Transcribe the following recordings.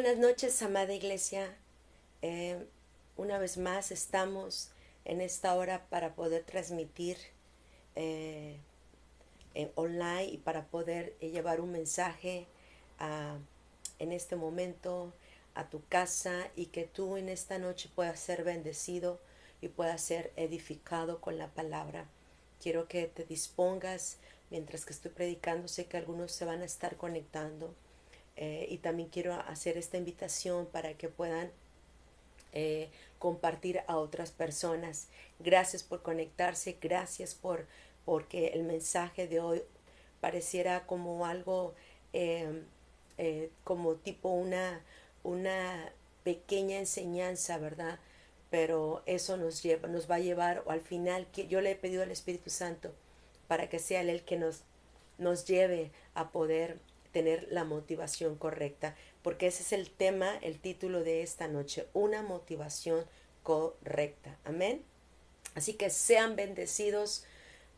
buenas noches, amada iglesia. Eh, una vez más estamos en esta hora para poder transmitir eh, online y para poder llevar un mensaje a, en este momento a tu casa y que tú en esta noche puedas ser bendecido y puedas ser edificado con la palabra. Quiero que te dispongas mientras que estoy predicando. Sé que algunos se van a estar conectando. Y también quiero hacer esta invitación para que puedan compartir a otras personas. Gracias por conectarse, gracias porque el mensaje de hoy pareciera como algo como tipo una pequeña enseñanza, ¿verdad? Pero eso nos va a llevar, o al final, que yo le he pedido al Espíritu Santo para que sea Él el que nos lleve a poder tener la motivación correcta, porque ese es el tema, el título de esta noche, una motivación correcta. Amén. Así que sean bendecidos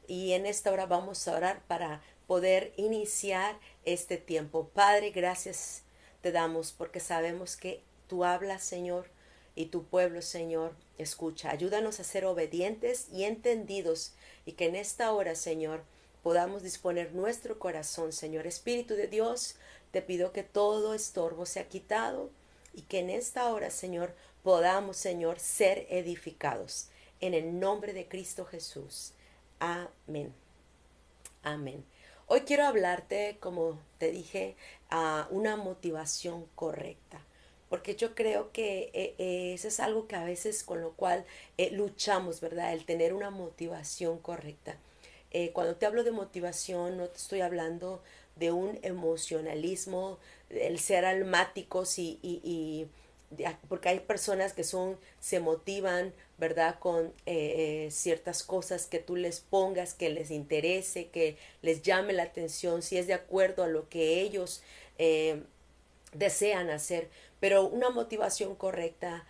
y en esta hora vamos a orar para poder iniciar este tiempo. Padre, gracias te damos porque sabemos que tú hablas, Señor, y tu pueblo, Señor, escucha. Ayúdanos a ser obedientes y entendidos y que en esta hora, Señor, podamos disponer nuestro corazón, Señor. Espíritu de Dios, te pido que todo estorbo sea quitado y que en esta hora, Señor, podamos, Señor, ser edificados. En el nombre de Cristo Jesús. Amén. Amén. Hoy quiero hablarte, como te dije, a una motivación correcta. Porque yo creo que eso es algo que a veces con lo cual luchamos, ¿verdad? El tener una motivación correcta. Cuando te hablo de motivación, no te estoy hablando de un emocionalismo, el ser almáticos porque hay personas que se motivan, ¿verdad? Con ciertas cosas que tú les pongas, que les interese, que les llame la atención, si es de acuerdo a lo que ellos desean hacer. Pero una motivación correcta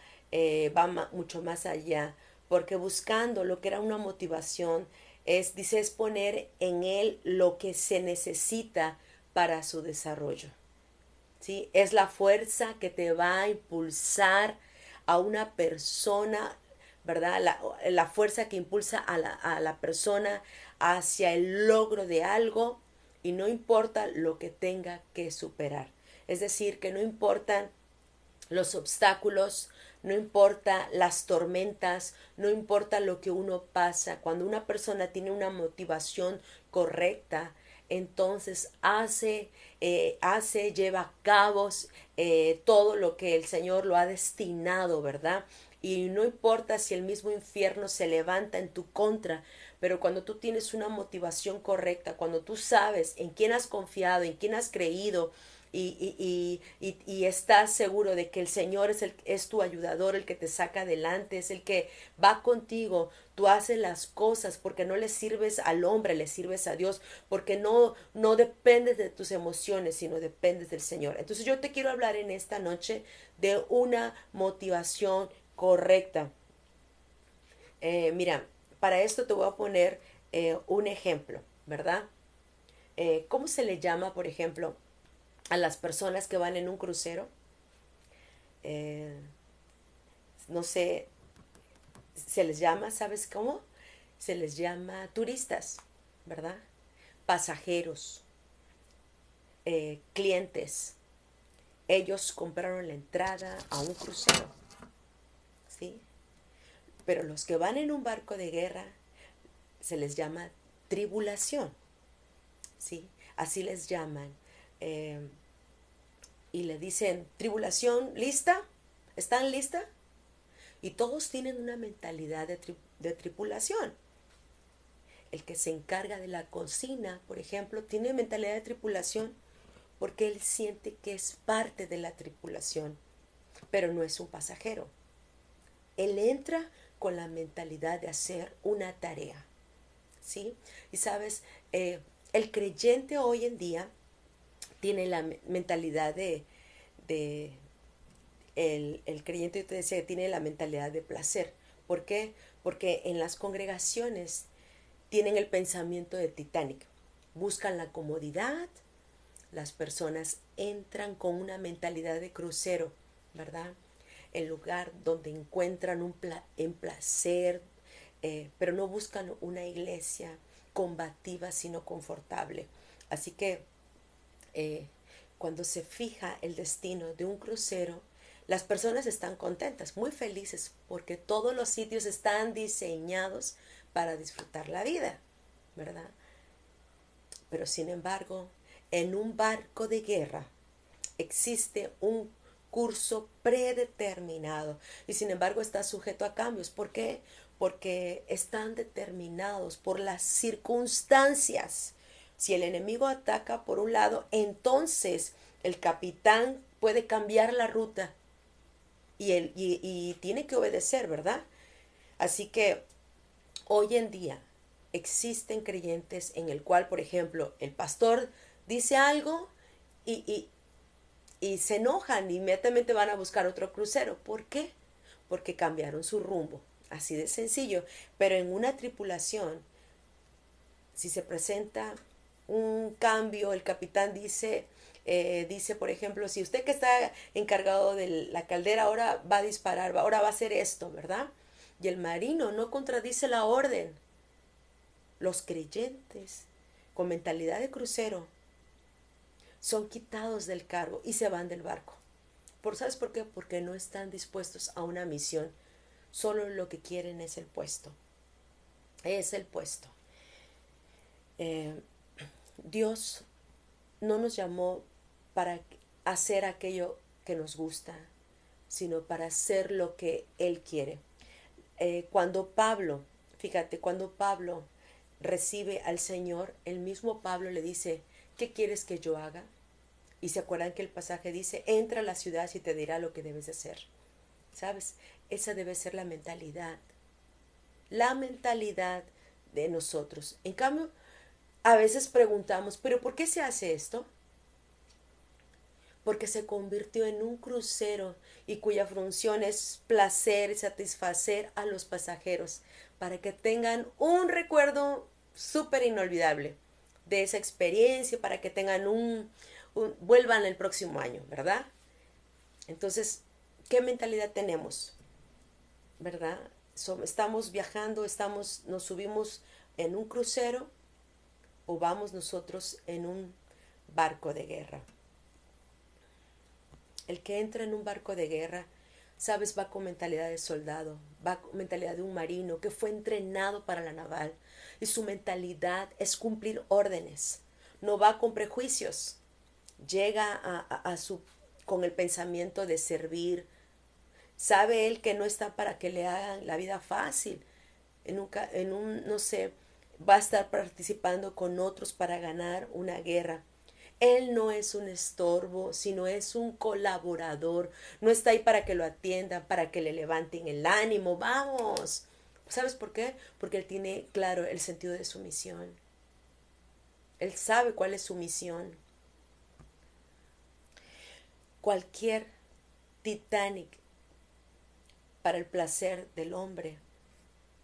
mucho más allá, porque buscando lo que era una motivación, es poner en él lo que se necesita para su desarrollo. ¿Sí? Es la fuerza que te va a impulsar a una persona, ¿verdad? La fuerza que impulsa a la persona hacia el logro de algo y no importa lo que tenga que superar. Es decir, que no importan los obstáculos, no importa las tormentas, no importa lo que uno pasa. Cuando una persona tiene una motivación correcta, entonces lleva a cabo todo lo que el Señor lo ha destinado, ¿verdad? Y no importa si el mismo infierno se levanta en tu contra, pero cuando tú tienes una motivación correcta, cuando tú sabes en quién has confiado, en quién has creído, y estás seguro de que el Señor es tu ayudador, el que te saca adelante, es el que va contigo. Tú haces las cosas porque no le sirves al hombre, le sirves a Dios, porque no dependes de tus emociones, sino dependes del Señor. Entonces yo te quiero hablar en esta noche de una motivación correcta. Mira, para esto te voy a poner un ejemplo, ¿verdad? ¿Cómo se le llama, por ejemplo, a las personas que van en un crucero? Eh, no sé, se les llama, ¿sabes cómo? Se les llama turistas, ¿verdad? Pasajeros, clientes. Ellos compraron la entrada a un crucero, ¿sí? Pero los que van en un barco de guerra se les llama tribulación, ¿sí? Así les llaman. Eh, y le dicen, tribulación, ¿lista? ¿Están lista? Y todos tienen una mentalidad de tripulación. El que se encarga de la cocina, por ejemplo, tiene mentalidad de tripulación porque él siente que es parte de la tripulación, pero no es un pasajero. Él entra con la mentalidad de hacer una tarea, ¿sí? Y sabes, el creyente hoy en día tiene la mentalidad de el creyente, yo te decía, tiene la mentalidad de placer. ¿Por qué? Porque en las congregaciones tienen el pensamiento de Titanic. Buscan la comodidad, las personas entran con una mentalidad de crucero, ¿verdad? El lugar donde encuentran en placer, pero no buscan una iglesia combativa, sino confortable. Así que eh, cuando se fija el destino de un crucero, las personas están contentas, muy felices, porque todos los sitios están diseñados para disfrutar la vida, ¿verdad? Pero sin embargo, en un barco de guerra existe un curso predeterminado y sin embargo está sujeto a cambios. ¿Por qué? Porque están determinados por las circunstancias. Si el enemigo ataca por un lado, entonces el capitán puede cambiar la ruta y tiene que obedecer, ¿verdad? Así que hoy en día existen creyentes en el cual, por ejemplo, el pastor dice algo y, y, y se enojan, inmediatamente van a buscar otro crucero. ¿Por qué? Porque cambiaron su rumbo. Así de sencillo. Pero en una tripulación, si se presenta un cambio, el capitán dice, por ejemplo, si usted que está encargado de la caldera ahora va a disparar, ahora va a hacer esto, ¿verdad? Y el marino no contradice la orden. Los creyentes con mentalidad de crucero son quitados del cargo y se van del barco. ¿Sabes por qué? Porque no están dispuestos a una misión. Solo lo que quieren es el puesto. Es el puesto. Eh, Dios no nos llamó para hacer aquello que nos gusta, sino para hacer lo que Él quiere. Cuando Pablo, fíjate, cuando Pablo recibe al Señor, el mismo Pablo le dice, ¿qué quieres que yo haga? Y se acuerdan que el pasaje dice, entra a la ciudad y te dirá lo que debes de hacer. ¿Sabes? Esa debe ser la mentalidad de nosotros. En cambio, a veces preguntamos, ¿pero por qué se hace esto? Porque se convirtió en un crucero y cuya función es placer y satisfacer a los pasajeros para que tengan un recuerdo súper inolvidable de esa experiencia, para que tengan vuelvan el próximo año, ¿verdad? Entonces, ¿qué mentalidad tenemos? ¿Verdad? Estamos viajando, nos subimos en un crucero o vamos nosotros en un barco de guerra. El que entra en un barco de guerra, sabes, va con mentalidad de soldado, va con mentalidad de un marino que fue entrenado para la naval y su mentalidad es cumplir órdenes, no va con prejuicios, llega con el pensamiento de servir. Sabe él que no está para que le hagan la vida fácil. No sé, va a estar participando con otros para ganar una guerra. Él no es un estorbo, sino es un colaborador. No está ahí para que lo atiendan, para que le levanten el ánimo. Vamos. ¿Sabes por qué? Porque él tiene claro el sentido de su misión. Él sabe cuál es su misión. Cualquier Titanic para el placer del hombre,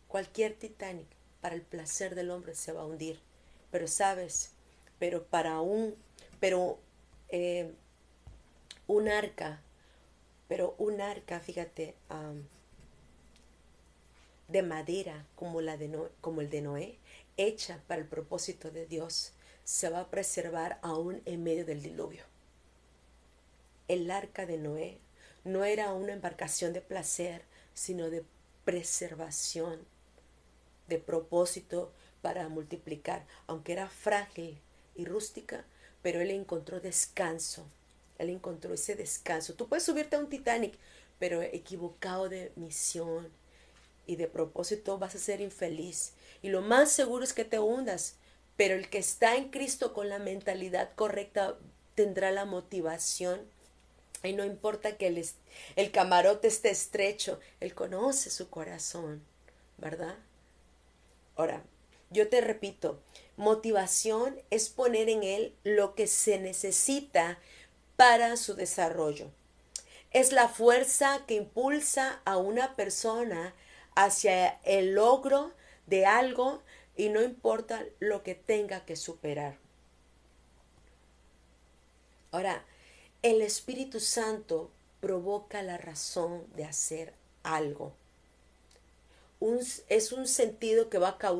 cualquier Titanic para el placer del hombre se va a hundir. Pero sabes, pero para pero eh, un arca, fíjate, de madera como el de Noé, hecha para el propósito de Dios, se va a preservar aún en medio del diluvio. El arca de Noé no era una embarcación de placer, sino de preservación, de propósito para multiplicar. Aunque era frágil y rústica, pero él encontró descanso. Él encontró ese descanso. Tú puedes subirte a un Titanic, pero equivocado de misión y de propósito vas a ser infeliz. Y lo más seguro es que te hundas. Pero el que está en Cristo con la mentalidad correcta tendrá la motivación. Y no importa que el camarote esté estrecho, Él conoce su corazón, ¿verdad? Ahora, yo te repito, motivación es poner en Él lo que se necesita para su desarrollo. Es la fuerza que impulsa a una persona hacia el logro de algo y no importa lo que tenga que superar. Ahora, el Espíritu Santo provoca la razón de hacer algo. Es un sentido que va a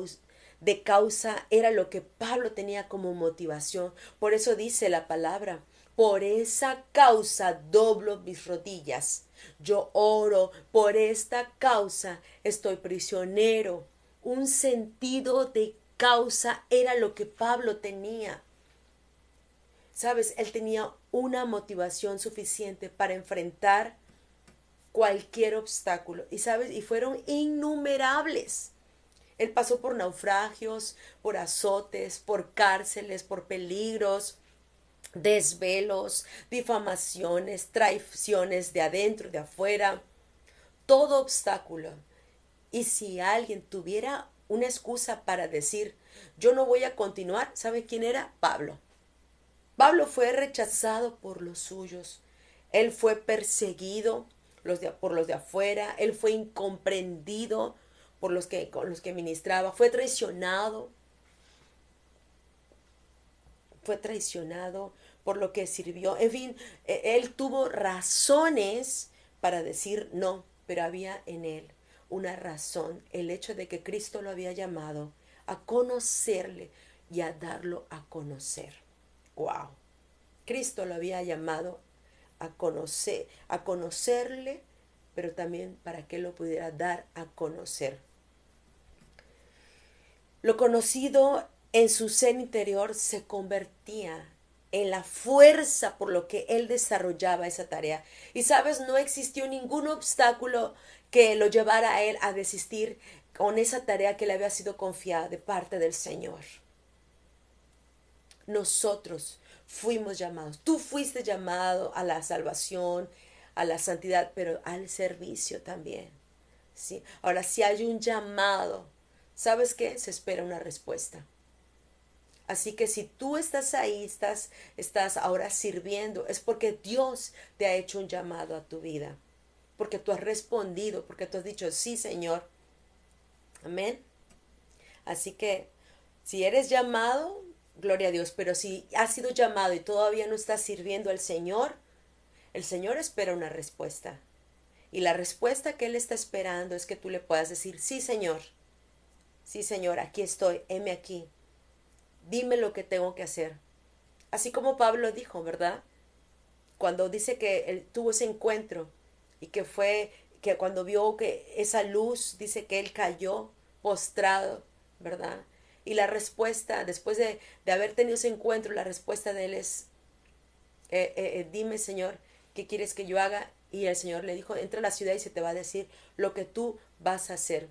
de causa, era lo que Pablo tenía como motivación. Por eso dice la palabra, por esa causa doblo mis rodillas. Yo oro, por esta causa estoy prisionero. Un sentido de causa era lo que Pablo tenía. Sabes, él tenía una motivación suficiente para enfrentar cualquier obstáculo. Y sabes, y fueron innumerables. Él pasó por naufragios, por azotes, por cárceles, por peligros, desvelos, difamaciones, traiciones de adentro, de afuera, todo obstáculo. Y si alguien tuviera una excusa para decir, yo no voy a continuar, ¿sabe quién era? Pablo. Pablo fue rechazado por los suyos. Él fue perseguido por los de afuera. Él fue incomprendido por con los que ministraba. Fue traicionado. Fue traicionado por lo que sirvió. En fin, él tuvo razones para decir no, pero había en él una razón, el hecho de que Cristo lo había llamado a conocerle y a darlo a conocer. Wow. Cristo lo había llamado a conocerle, pero también para que lo pudiera dar a conocer. Lo conocido en su ser interior se convertía en la fuerza por lo que él desarrollaba esa tarea. Y sabes, no existió ningún obstáculo que lo llevara a él a desistir con esa tarea que le había sido confiada de parte del Señor. Nosotros fuimos llamados, tú fuiste llamado a la salvación, a la santidad, pero al servicio también. ¿Sí? Ahora, si hay un llamado, ¿sabes qué? Se espera una respuesta. Así que si tú estás ahí, estás ahora sirviendo, es porque Dios te ha hecho un llamado a tu vida. Porque tú has respondido, porque tú has dicho, sí, Señor. Amén. Así que si eres llamado, gloria a Dios. Pero si has sido llamado y todavía no estás sirviendo al Señor, el Señor espera una respuesta. Y la respuesta que Él está esperando es que tú le puedas decir, sí, Señor, aquí estoy, heme aquí. Dime lo que tengo que hacer. Así como Pablo dijo, ¿verdad? Cuando dice que él tuvo ese encuentro y que fue, que cuando vio que esa luz, dice que él cayó postrado, ¿verdad? Y la respuesta, después de haber tenido ese encuentro, la respuesta de él es, dime, Señor, ¿qué quieres que yo haga? Y el Señor le dijo, entra a la ciudad y se te va a decir lo que tú vas a hacer.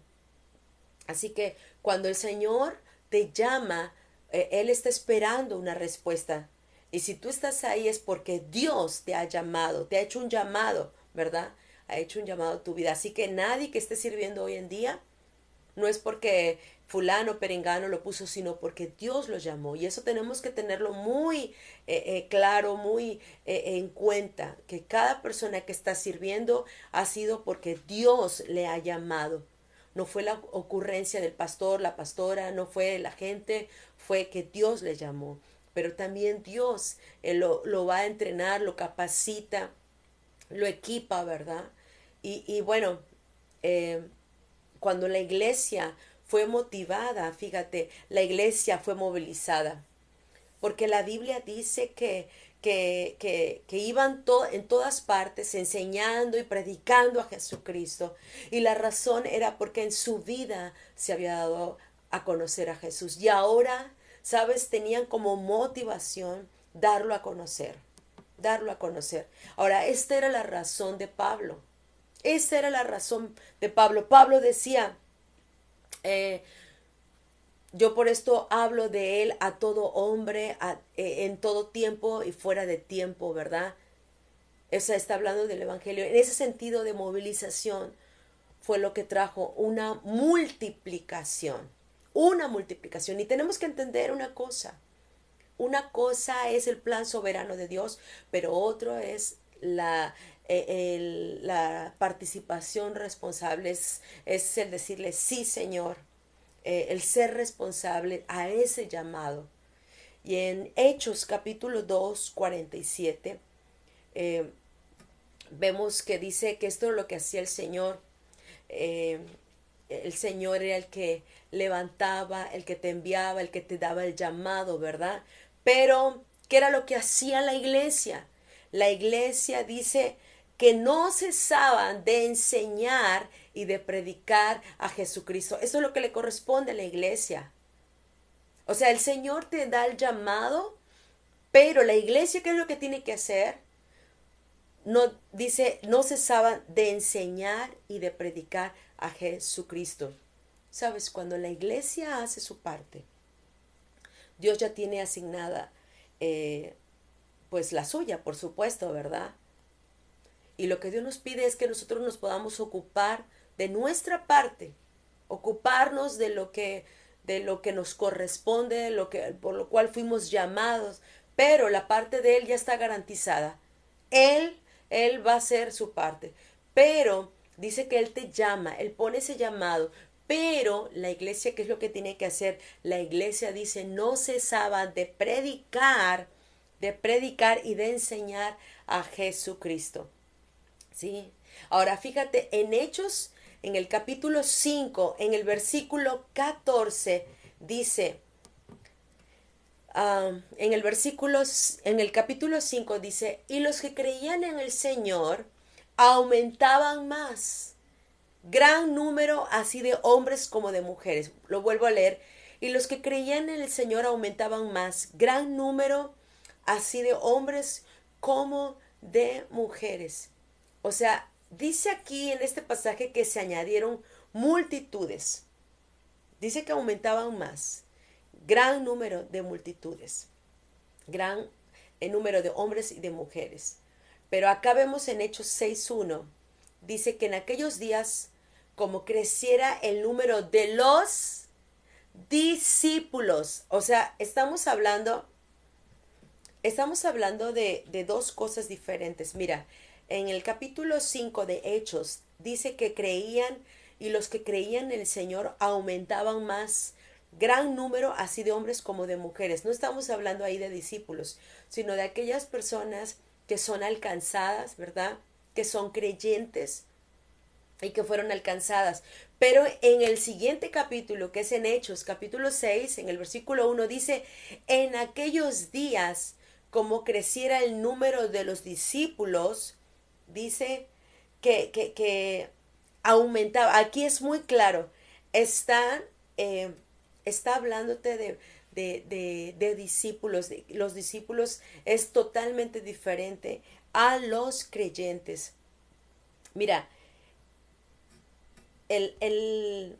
Así que cuando el Señor te llama, Él está esperando una respuesta. Y si tú estás ahí es porque Dios te ha llamado, te ha hecho un llamado, ¿verdad? Ha hecho un llamado a tu vida. Así que nadie que esté sirviendo hoy en día no es porque fulano, perengano lo puso, sino porque Dios lo llamó. Y eso tenemos que tenerlo muy claro, muy en cuenta, que cada persona que está sirviendo ha sido porque Dios le ha llamado. No fue la ocurrencia del pastor, la pastora, no fue la gente, fue que Dios le llamó. Pero también Dios lo va a entrenar, lo capacita, lo equipa, ¿verdad? Y bueno, eh, cuando la iglesia fue motivada, fíjate, la iglesia fue movilizada, porque la Biblia dice que iban en todas partes enseñando y predicando a Jesucristo. Y la razón era porque en su vida se había dado a conocer a Jesús. Y ahora, ¿sabes? Tenían como motivación darlo a conocer, darlo a conocer. Ahora, esta era la razón de Pablo. Esa era la razón de Pablo. Pablo decía, eh, yo por esto hablo de él a todo hombre, en todo tiempo y fuera de tiempo, ¿verdad? Esa está hablando del Evangelio. En ese sentido de movilización fue lo que trajo una multiplicación. Una multiplicación. Y tenemos que entender una cosa. Una cosa es el plan soberano de Dios, pero otro es la participación responsable, es el decirle sí, Señor, el ser responsable a ese llamado. Y en Hechos capítulo 2 47, eh, vemos que dice que esto es lo que hacía el Señor. Eh, el Señor era el que levantaba, el que te enviaba, el que te daba el llamado, ¿verdad? Pero, ¿qué era lo que hacía la iglesia? La iglesia dice que no cesaban de enseñar y de predicar a Jesucristo. Eso es lo que le corresponde a la iglesia. O sea, el Señor te da el llamado, pero la iglesia, ¿qué es lo que tiene que hacer? No dice, no cesaban de enseñar y de predicar a Jesucristo. Sabes, cuando la iglesia hace su parte, Dios ya tiene asignada pues la suya, por supuesto, ¿verdad? Y lo que Dios nos pide es que nosotros nos podamos ocupar de nuestra parte, ocuparnos de lo que nos corresponde, de lo que por lo cual fuimos llamados, pero la parte de él ya está garantizada. Él él va a hacer su parte, pero dice que él te llama, él pone ese llamado, pero la iglesia, ¿qué es lo que tiene que hacer? La iglesia dice, no cesaba de predicar y de enseñar a Jesucristo. ¿Sí? Ahora fíjate, en Hechos, en el capítulo 5 en el versículo 14 dice, en el capítulo 5 dice, y los que creían en el Señor aumentaban más, gran número así de hombres como de mujeres. Lo vuelvo a leer. Y los que creían en el Señor aumentaban más, gran número así de hombres como de mujeres. O sea, dice aquí en este pasaje que se añadieron multitudes. Dice que aumentaban más. Gran número de multitudes. Gran número de hombres y de mujeres. Pero acá vemos en Hechos 6.1. Dice que en aquellos días, como creciera el número de los discípulos. O sea, estamos hablando de dos cosas diferentes. Mira, en el capítulo 5 de Hechos dice que creían y los que creían en el Señor aumentaban más, gran número así de hombres como de mujeres. No estamos hablando ahí de discípulos, sino de aquellas personas que son alcanzadas, ¿verdad? Que son creyentes y que fueron alcanzadas. Pero en el siguiente capítulo, que es en Hechos, capítulo 6, en el versículo 1, dice, en aquellos días, como creciera el número de los discípulos, dice que aumentaba. Aquí es muy claro, está, eh, está hablándote de discípulos. Los discípulos es totalmente diferente a los creyentes. Mira, el, el,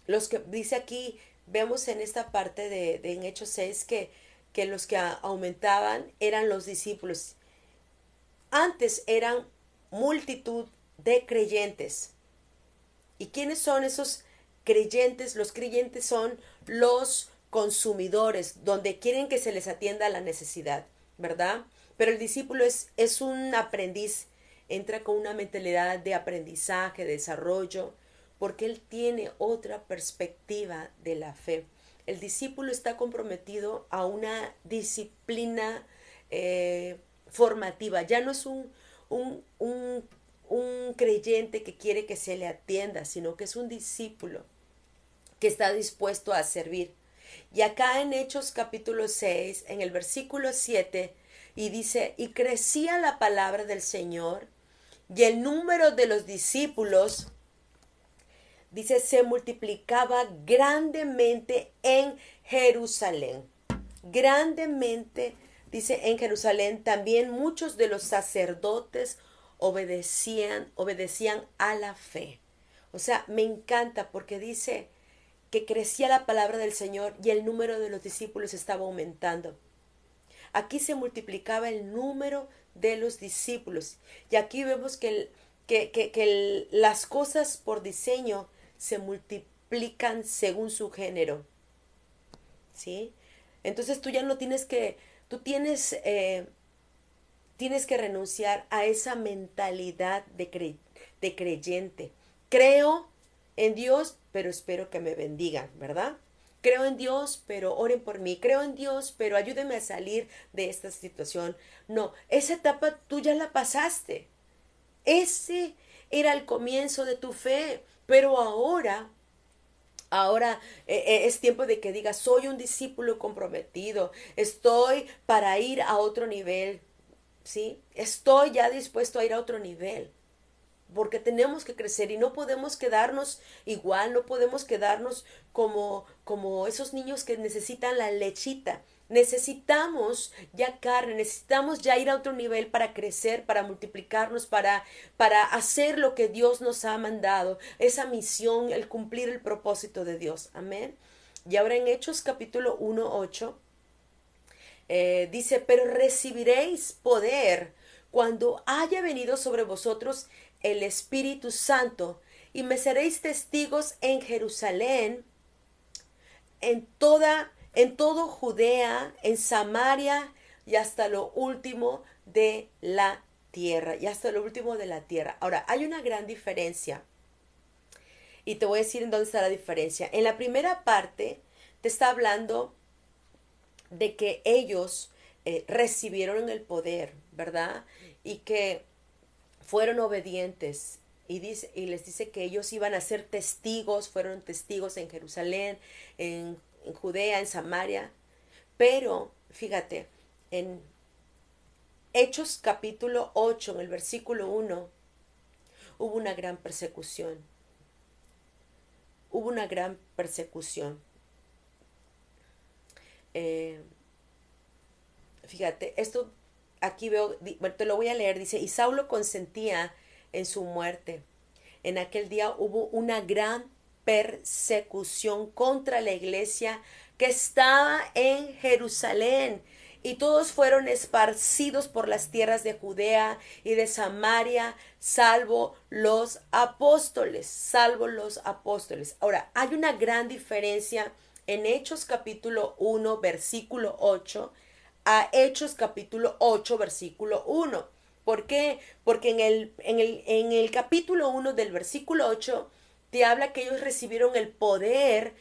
los que dice aquí, vemos en esta parte en Hechos 6 que los que aumentaban eran los discípulos. Antes eran multitud de creyentes. ¿Y quiénes son esos creyentes? Los creyentes son los consumidores, donde quieren que se les atienda a la necesidad, ¿verdad? Pero el discípulo es un aprendiz, entra con una mentalidad de aprendizaje, de desarrollo, porque él tiene otra perspectiva de la fe. El discípulo está comprometido a una disciplina formativa, ya no es un, un, un creyente que quiere que se le atienda, sino que es un discípulo que está dispuesto a servir. Y acá en Hechos capítulo 6, en el versículo 7, y dice, y crecía la palabra del Señor, y el número de los discípulos, dice, se multiplicaba grandemente en Jerusalén. Grandemente, dice, en Jerusalén también muchos de los sacerdotes obedecían a la fe. O sea, me encanta porque dice que crecía la palabra del Señor y el número de los discípulos estaba aumentando. Aquí se multiplicaba el número de los discípulos. Y aquí vemos que las cosas por diseño se multiplican según su género. ¿Sí? Entonces tú ya no tienes que, tú tienes que renunciar a esa mentalidad de creyente. Creo en Dios, pero espero que me bendiga, ¿verdad? Creo en Dios, pero oren por mí. Creo en Dios, pero ayúdenme a salir de esta situación. No, esa etapa tú ya la pasaste. Ese era el comienzo de tu fe, pero ahora es tiempo de que digas, soy un discípulo comprometido, estoy para ir a otro nivel, ¿sí? Estoy ya dispuesto a ir a otro nivel, porque tenemos que crecer y no podemos quedarnos igual, no podemos quedarnos como esos niños que necesitan la lechita. Necesitamos ya carne, necesitamos ya ir a otro nivel para crecer, para multiplicarnos, para hacer lo que Dios nos ha mandado, esa misión, el cumplir el propósito de Dios. Amén. Y ahora en Hechos capítulo 1:8 dice, pero recibiréis poder cuando haya venido sobre vosotros el Espíritu Santo, y me seréis testigos en Jerusalén, en todo Judea, en Samaria y hasta lo último de la tierra, y hasta lo último de la tierra. Ahora, hay una gran diferencia, y te voy a decir en dónde está la diferencia. En la primera parte te está hablando de que ellos recibieron el poder, ¿verdad? Y que fueron obedientes. Y les dice que ellos iban a ser testigos, fueron testigos en Jerusalén, en Judea, en Samaria. Pero, fíjate, en Hechos capítulo 8, en el versículo 1, hubo una gran persecución. Hubo una gran persecución. Eh, Fíjate, esto aquí veo, bueno, te lo voy a leer, dice, y Saulo consentía en su muerte. En aquel día hubo una gran persecución contra la iglesia que estaba en Jerusalén, y todos fueron esparcidos por las tierras de Judea y de Samaria, salvo los apóstoles, salvo los apóstoles. Ahora, hay una gran diferencia en Hechos capítulo 1, versículo 8, a Hechos capítulo 8, versículo 1. ¿Por qué? Porque en el capítulo 1 del versículo 8 te habla que ellos recibieron el poder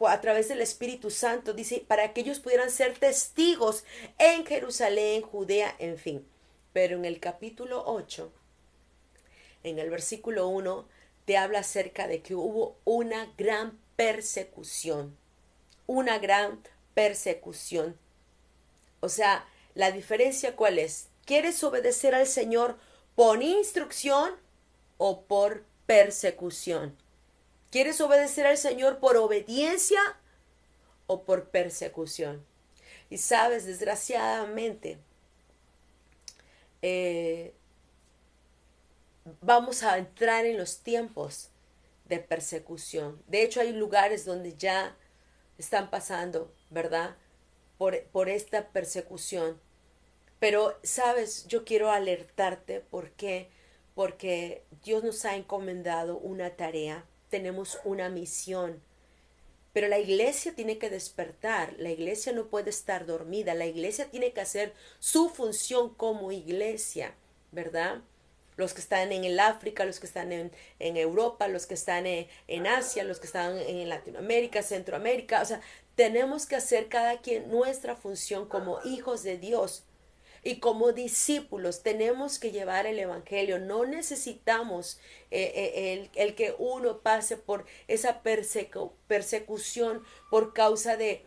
a través del Espíritu Santo, dice, para que ellos pudieran ser testigos en Jerusalén, Judea, en fin. Pero en el capítulo 8, en el versículo 1, te habla acerca de que hubo una gran persecución, una gran persecución. O sea, la diferencia ¿cuál es? ¿Quieres obedecer al Señor por instrucción o por persecución? ¿Quieres obedecer al Señor por obediencia o por persecución? Y sabes, desgraciadamente, eh, vamos a entrar en los tiempos de persecución. De hecho, hay lugares donde ya están pasando, ¿verdad? Por esta persecución. Pero, sabes, yo quiero alertarte porque Dios nos ha encomendado una tarea, tenemos una misión. Pero la iglesia tiene que despertar, la iglesia no puede estar dormida, la iglesia tiene que hacer su función como iglesia, ¿verdad? Los que están en el África, los que están en Europa, los que están en Asia, los que están en Latinoamérica, Centroamérica, o sea, tenemos que hacer cada quien nuestra función como hijos de Dios. Y como discípulos tenemos que llevar el Evangelio. No necesitamos el que uno pase por esa persecución por causa de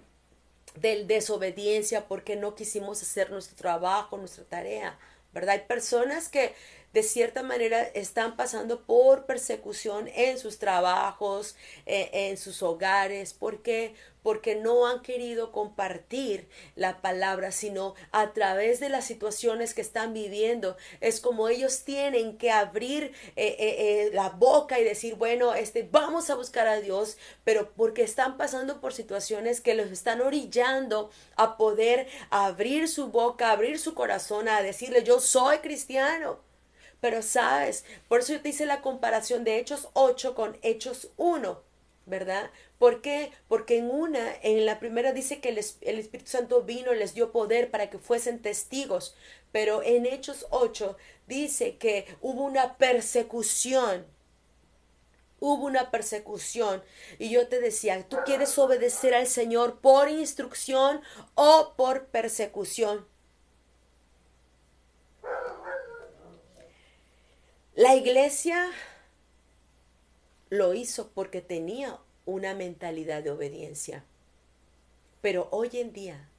desobediencia, porque no quisimos hacer nuestro trabajo, nuestra tarea, ¿verdad? Hay personas que de cierta manera están pasando por persecución en sus trabajos, en sus hogares. ¿Por qué? Porque no han querido compartir la palabra, sino a través de las situaciones que están viviendo. Es como ellos tienen que abrir la boca y decir, bueno, vamos a buscar a Dios, pero porque están pasando por situaciones que los están orillando a poder abrir su boca, abrir su corazón, a decirle, yo soy cristiano. Pero sabes, por eso yo te hice la comparación de Hechos 8 con Hechos 1, ¿verdad? ¿Por qué? Porque en la primera dice que el Espíritu Santo vino y les dio poder para que fuesen testigos, pero en Hechos 8 dice que hubo una persecución, hubo una persecución. Y yo te decía, ¿tú quieres obedecer al Señor por instrucción o por persecución? La iglesia lo hizo porque tenía una mentalidad de obediencia. Pero hoy en día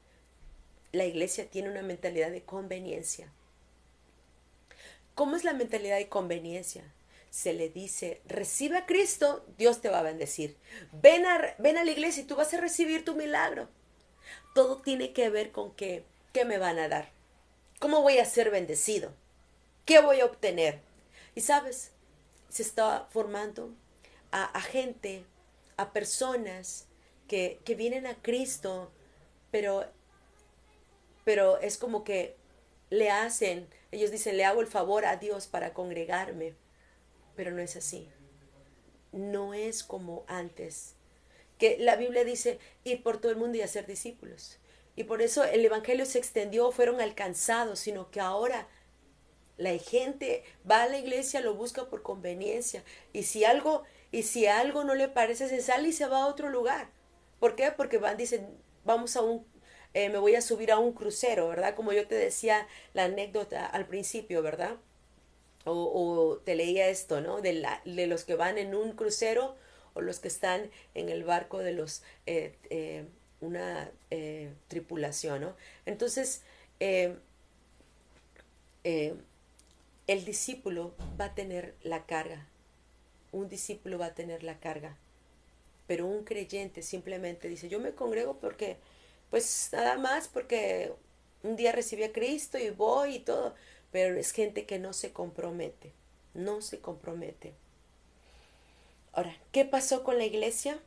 la iglesia tiene una mentalidad de conveniencia. ¿Cómo es la mentalidad de conveniencia? Se le dice, recibe a Cristo, Dios te va a bendecir. Ven a la iglesia y tú vas a recibir tu milagro. Todo tiene que ver con qué me van a dar. ¿Cómo voy a ser bendecido? ¿Qué voy a obtener? Y sabes, se está formando a gente, a personas que vienen a Cristo, pero, pero es como que ellos dicen, le hago el favor a Dios para congregarme, pero no es así. No es como antes. Que la Biblia dice ir por todo el mundo y hacer discípulos. Y por eso el Evangelio se extendió, fueron alcanzados, sino que ahora la gente va a la iglesia, lo busca por conveniencia. Y si algo no le parece, se sale y se va a otro lugar. ¿Por qué? Porque dicen, vamos a me voy a subir a un crucero, ¿verdad? Como yo te decía la anécdota al principio, ¿verdad? O te leía esto, ¿no? De los que van en un crucero o los que están en el barco de una tripulación, ¿no? Entonces, eh, eh, el discípulo va a tener la carga, un discípulo va a tener la carga, pero un creyente simplemente dice, yo me congrego porque, pues nada más porque un día recibí a Cristo y voy y todo, pero es gente que no se compromete, no se compromete. Ahora, ¿qué pasó con la iglesia?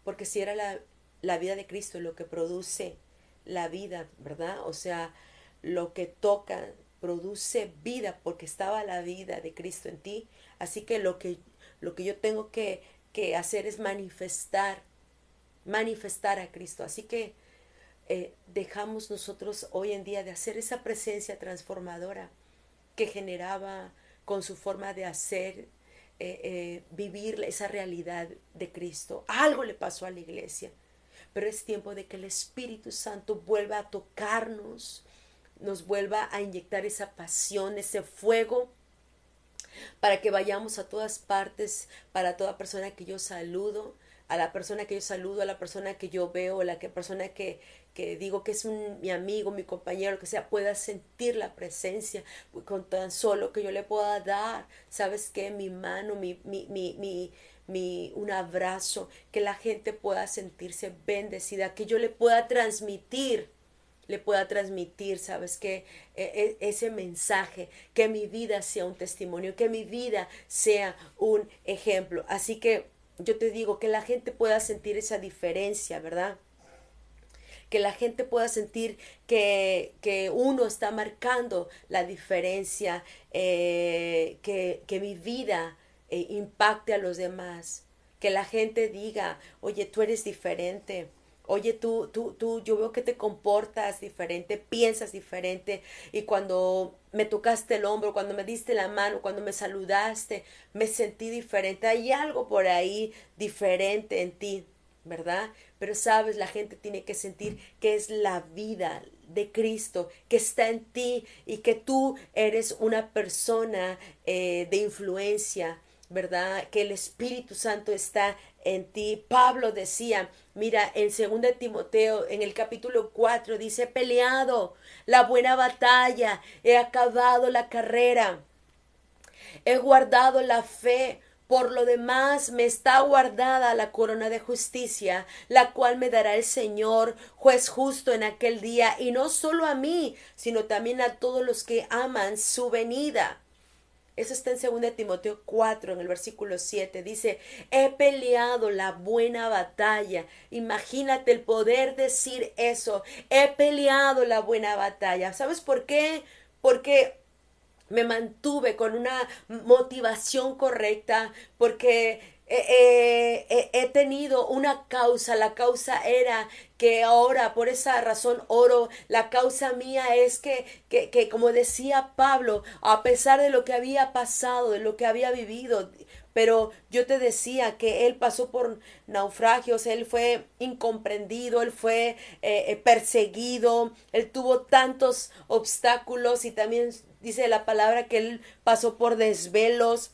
Porque si era la vida de Cristo lo que produce la vida, ¿verdad? O sea, lo que toca produce vida porque estaba la vida de Cristo en ti. Así que lo que yo tengo que hacer es manifestar a Cristo. Así que dejamos nosotros hoy en día de hacer esa presencia transformadora que generaba con su forma de hacer, vivir esa realidad de Cristo. Algo le pasó a la iglesia, pero es tiempo de que el Espíritu Santo vuelva a tocarnos, nos vuelva a inyectar esa pasión, ese fuego, para que vayamos a todas partes, para toda persona que yo saludo, a la persona que yo saludo, a la persona que yo veo, a la persona que digo que es mi amigo, mi compañero, lo que sea, pueda sentir la presencia con tan solo que yo le pueda dar, ¿sabes qué? Mi mano, un abrazo, que la gente pueda sentirse bendecida, que yo le pueda transmitir, ¿sabes qué? Ese mensaje, que mi vida sea un testimonio, que mi vida sea un ejemplo. Así que yo te digo, que la gente pueda sentir esa diferencia, ¿verdad? Que la gente pueda sentir que uno está marcando la diferencia, que mi vida impacte a los demás, que la gente diga, oye, tú eres diferente. Oye, yo veo que te comportas diferente, piensas diferente, y cuando me tocaste el hombro, cuando me diste la mano, cuando me saludaste, me sentí diferente. Hay algo por ahí diferente en ti, ¿verdad? Pero sabes, la gente tiene que sentir que es la vida de Cristo que está en ti y que tú eres una persona de influencia, ¿verdad? Que el Espíritu Santo está en ti. Pablo decía, mira, en 2 Timoteo, en el capítulo 4, dice, he peleado la buena batalla, he acabado la carrera, he guardado la fe. Por lo demás, me está guardada la corona de justicia, la cual me dará el Señor, juez justo en aquel día, y no solo a mí, sino también a todos los que aman su venida. Eso está en 2 Timoteo 4, en el versículo 7. Dice, he peleado la buena batalla. Imagínate el poder decir eso. He peleado la buena batalla. ¿Sabes por qué? Porque me mantuve con una motivación correcta, porque He tenido una causa, la causa era que ahora por esa razón oro, la causa mía es que como decía Pablo, a pesar de lo que había pasado, de lo que había vivido, pero yo te decía que él pasó por naufragios, él fue incomprendido, él fue perseguido, él tuvo tantos obstáculos y también dice la palabra que él pasó por desvelos,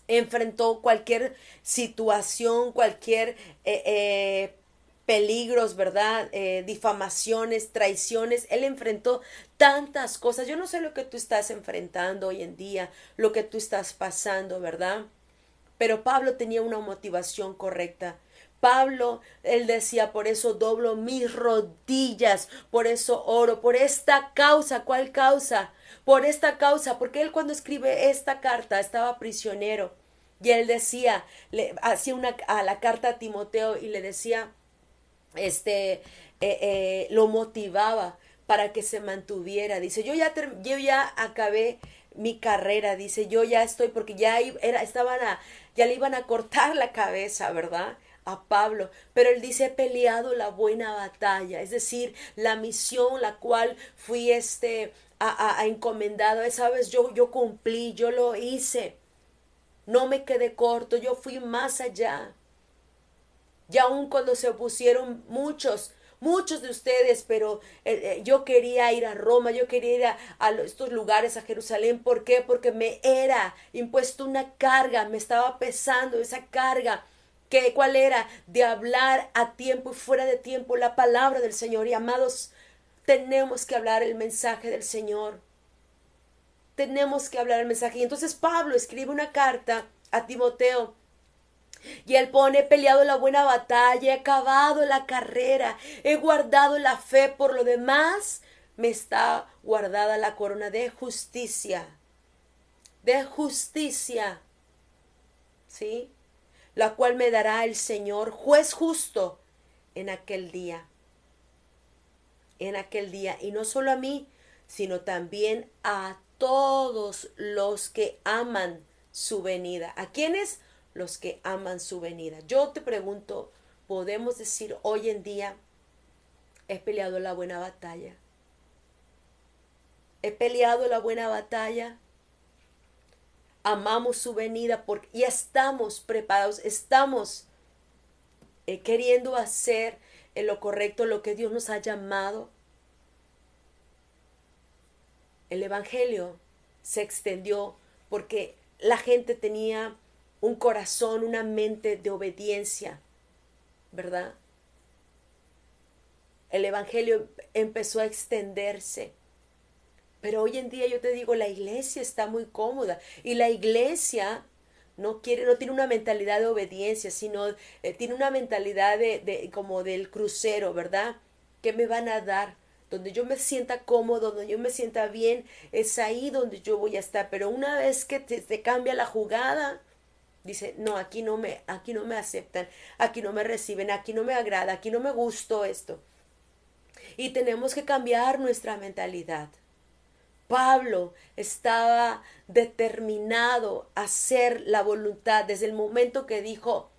enfrentó cualquier situación, cualquier peligros, ¿verdad? Difamaciones, traiciones. Él enfrentó tantas cosas. Yo no sé lo que tú estás enfrentando hoy en día, lo que tú estás pasando, ¿verdad? Pero Pablo tenía una motivación correcta. Pablo, él decía, por eso doblo mis rodillas, por eso oro, por esta causa. ¿Cuál causa? Por esta causa, porque él cuando escribe esta carta estaba prisionero. Y él decía, le hacía a la carta a Timoteo y le decía, lo motivaba para que se mantuviera. Dice, yo ya acabé mi carrera, dice, yo ya estoy, porque ya le iban a cortar la cabeza, ¿verdad? A Pablo, pero él dice, he peleado la buena batalla, es decir, la misión la cual fui a encomendado, sabes, yo cumplí, yo lo hice, no me quedé corto, yo fui más allá. Y aun cuando se opusieron muchos de ustedes, pero yo quería ir a Roma, yo quería ir a estos lugares, a Jerusalén. ¿Por qué? Porque me era impuesto una carga, me estaba pesando esa carga. ¿Cuál era? De hablar a tiempo y fuera de tiempo la palabra del Señor. Y amados, tenemos que hablar el mensaje del Señor. Tenemos que hablar el mensaje. Y entonces Pablo escribe una carta a Timoteo y él pone, he peleado la buena batalla, he acabado la carrera, he guardado la fe, por lo demás me está guardada la corona de justicia, ¿sí? La cual me dará el Señor, juez justo, en aquel día, y no solo a mí, sino también a todos los que aman su venida. ¿A quiénes? Los que aman su venida. Yo te pregunto, ¿podemos decir hoy en día, he peleado la buena batalla? He peleado la buena batalla, amamos su venida y estamos preparados, estamos queriendo hacer lo correcto, lo que Dios nos ha llamado. El Evangelio se extendió porque la gente tenía un corazón, una mente de obediencia, ¿verdad? El Evangelio empezó a extenderse. Pero hoy en día yo te digo, la iglesia está muy cómoda y la iglesia no tiene una mentalidad de obediencia, sino tiene una mentalidad como del crucero, ¿verdad? ¿Qué me van a dar? Donde yo me sienta cómodo, donde yo me sienta bien, es ahí donde yo voy a estar. Pero una vez que te cambia la jugada, dice, no, aquí no me aceptan, aquí no me reciben, aquí no me agrada, aquí no me gustó esto. Y tenemos que cambiar nuestra mentalidad. Pablo estaba determinado a hacer la voluntad desde el momento que dijo,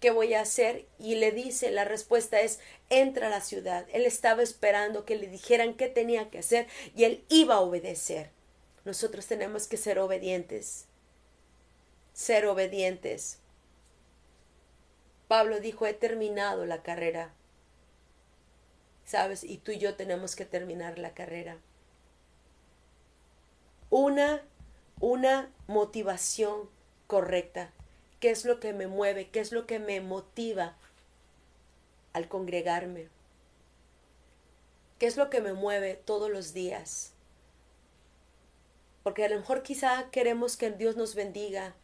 ¿qué voy a hacer? Y le dice, la respuesta es, entra a la ciudad. Él estaba esperando que le dijeran qué tenía que hacer y él iba a obedecer. Nosotros tenemos que ser obedientes. Ser obedientes. Pablo dijo, he terminado la carrera. ¿Sabes? Y tú y yo tenemos que terminar la carrera. Una motivación correcta. ¿Qué es lo que me mueve? ¿Qué es lo que me motiva al congregarme? ¿Qué es lo que me mueve todos los días? Porque a lo mejor quizá queremos que Dios nos bendiga,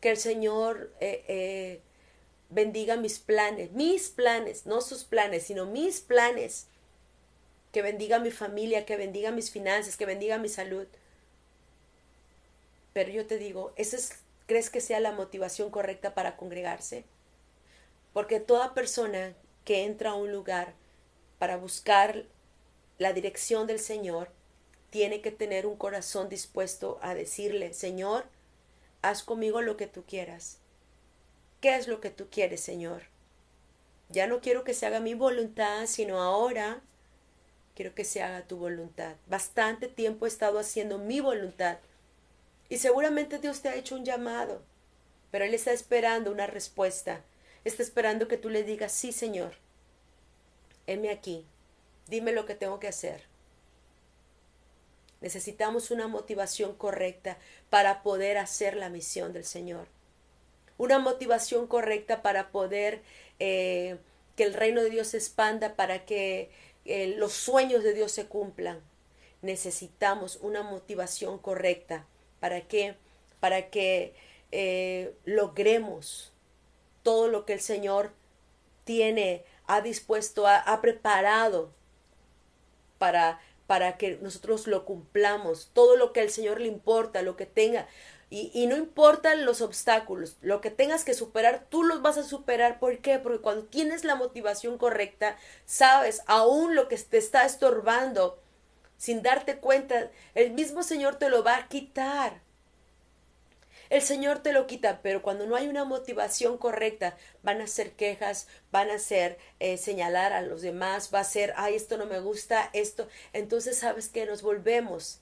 que el Señor bendiga mis planes, no sus planes, sino mis planes, que bendiga mi familia, que bendiga mis finanzas, que bendiga mi salud. Pero yo te digo, ¿crees que sea la motivación correcta para congregarse? Porque toda persona que entra a un lugar para buscar la dirección del Señor tiene que tener un corazón dispuesto a decirle, Señor, haz conmigo lo que tú quieras. ¿qué es lo que tú quieres, Señor? Ya no quiero que se haga mi voluntad, sino ahora quiero que se haga tu voluntad. Bastante tiempo he estado haciendo mi voluntad y seguramente Dios te ha hecho un llamado, pero Él está esperando una respuesta. Está esperando que tú le digas, sí, Señor, heme aquí, dime lo que tengo que hacer. Necesitamos una motivación correcta para poder hacer la misión del Señor. Una motivación correcta para poder que el reino de Dios se expanda, para que los sueños de Dios se cumplan. Necesitamos una motivación correcta. ¿Para qué? Para que logremos todo lo que el Señor tiene, ha dispuesto, ha preparado para que nosotros lo cumplamos. Todo lo que al Señor le importa, lo que tenga. Y no importan los obstáculos, lo que tengas que superar, tú los vas a superar. ¿Por qué? Porque cuando tienes la motivación correcta, sabes, aún lo que te está estorbando, sin darte cuenta, el mismo Señor te lo va a quitar. El Señor te lo quita, pero cuando no hay una motivación correcta, van a ser quejas, van a ser señalar a los demás, va a ser, ay, esto no me gusta, esto. Entonces, ¿sabes qué? Nos volvemos.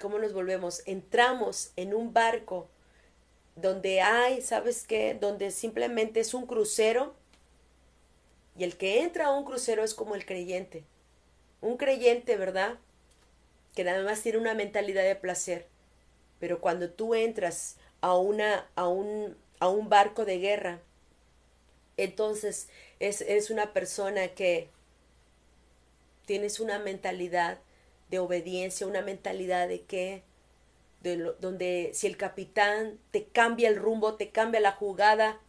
¿Cómo nos volvemos? Entramos en un barco donde hay, ¿sabes qué? Donde simplemente es un crucero y el que entra a un crucero es como el creyente. Un creyente, ¿verdad? Que nada más tiene una mentalidad de placer. Pero cuando tú entras a un barco de guerra, entonces es una persona que tienes una mentalidad de obediencia, una mentalidad de que, donde si el capitán te cambia el rumbo, te cambia la jugada,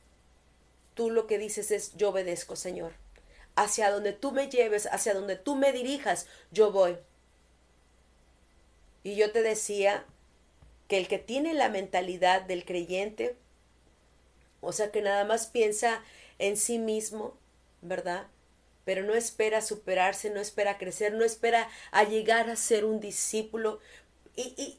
tú lo que dices es, yo obedezco, Señor. Hacia donde tú me lleves, hacia donde tú me dirijas, yo voy. Y yo te decía que el que tiene la mentalidad del creyente, o sea, que nada más piensa en sí mismo, ¿verdad? Pero no espera superarse, no espera crecer, no espera a llegar a ser un discípulo. Y